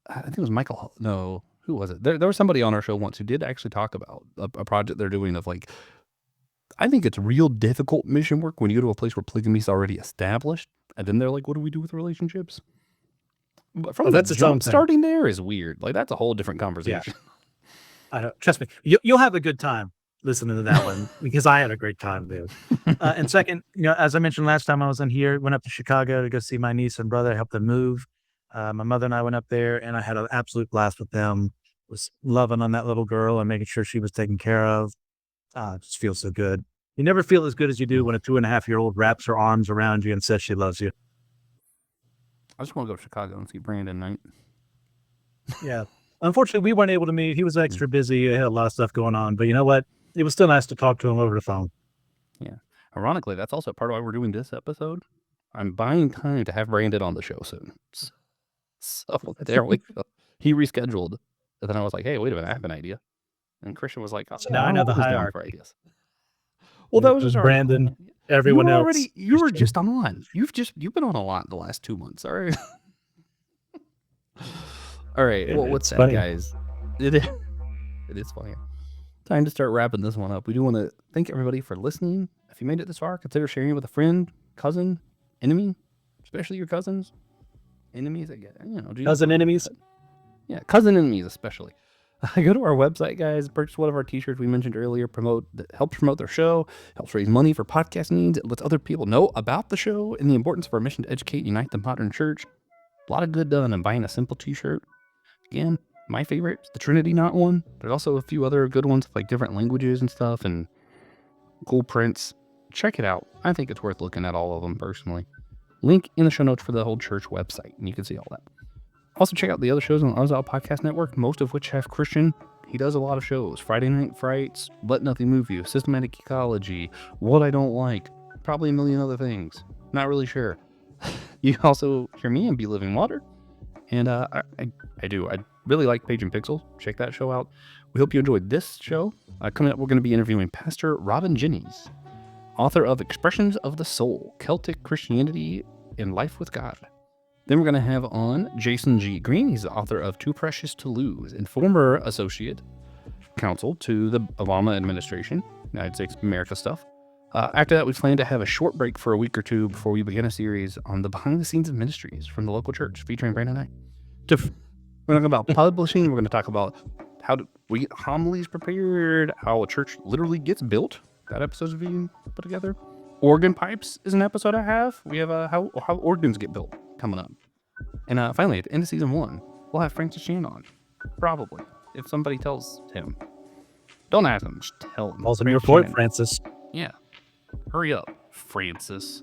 I think it was Michael. No, who was it? There was somebody on our show once who did actually talk about a project they're doing of like, I think it's real difficult mission work when you go to a place where polygamy is already established. And then they're like, what do we do with relationships? But from that's the its own jump thing. starting there is weird. Like, that's a whole different conversation. I don't, trust me, you'll have a good time listening to that one because I had a great time, dude. And second, as I mentioned last time I was in here, went up to Chicago to go see my niece and brother, help them move. My mother and I went up there, and I had an absolute blast with them. Was loving on that little girl and making sure she was taken care of. It just feels so good. You never feel as good as you do when a 2.5-year-old wraps her arms around you and says she loves you. I just want to go to Chicago and see Brandon, right? Yeah. Unfortunately, we weren't able to meet. He was extra busy. He had a lot of stuff going on. But you know what? It was still nice to talk to him over the phone. Yeah. Ironically, that's also part of why we're doing this episode. I'm buying time to have Brandon on the show soon. So there we go. He rescheduled. And then I was like, hey, wait a minute, I have an idea. And Christian was like, So now I know the hierarchy. hierarchy. Well, that was just Brandon, everyone else. You were just on. You've been on a lot the last 2 months. All right. All right. Well, what's that, funny, guys? It is funny. Time to start wrapping this one up. We do want to thank everybody for listening. If you made it this far, consider sharing it with a friend, cousin, enemy, especially your cousins, enemies. I get, cousin enemies. Yeah, cousin enemies especially. Go to our website, guys. Purchase one of our t-shirts we mentioned earlier. Helps promote their show, helps raise money for podcast needs. It lets other people know about the show and the importance of our mission to educate and unite the modern church. A lot of good done in buying a simple t-shirt. Again, my favorite is the Trinity Knot one. There's also a few other good ones with like different languages and stuff and cool prints. Check it out. I think it's worth looking at all of them personally. Link in the show notes for the whole church website, and you can see all that. Also, check out the other shows on the Ozal Podcast Network, most of which have Christian. He does a lot of shows. Friday Night Frights, Let Nothing Move You, Systematic Ecology, What I Don't Like, probably a million other things. Not really sure. You also hear me in Be Living Water. And I really like Page and Pixel. Check that show out. We hope you enjoyed this show. Coming up, we're going to be interviewing Pastor Robin Jennings, author of Expressions of the Soul, Celtic Christianity and Life with God. Then we're going to have on Jason G. Green. He's the author of Too Precious to Lose and former associate counsel to the Obama administration, United States of America stuff. After that, we plan to have a short break for a week or two before we begin a series on the behind the scenes of ministries from the local church featuring Brandon and I. We're talking about publishing. We're going to talk about how we get homilies prepared, how a church literally gets built. That episode's being put together. Organ pipes is an episode I have. We have how organs get built coming up. And finally, at the end of season 1, we'll have Francis Chan on. Probably. If somebody tells him. Don't ask him, just tell him. Calls him your court, Francis. Yeah. Hurry up, Francis.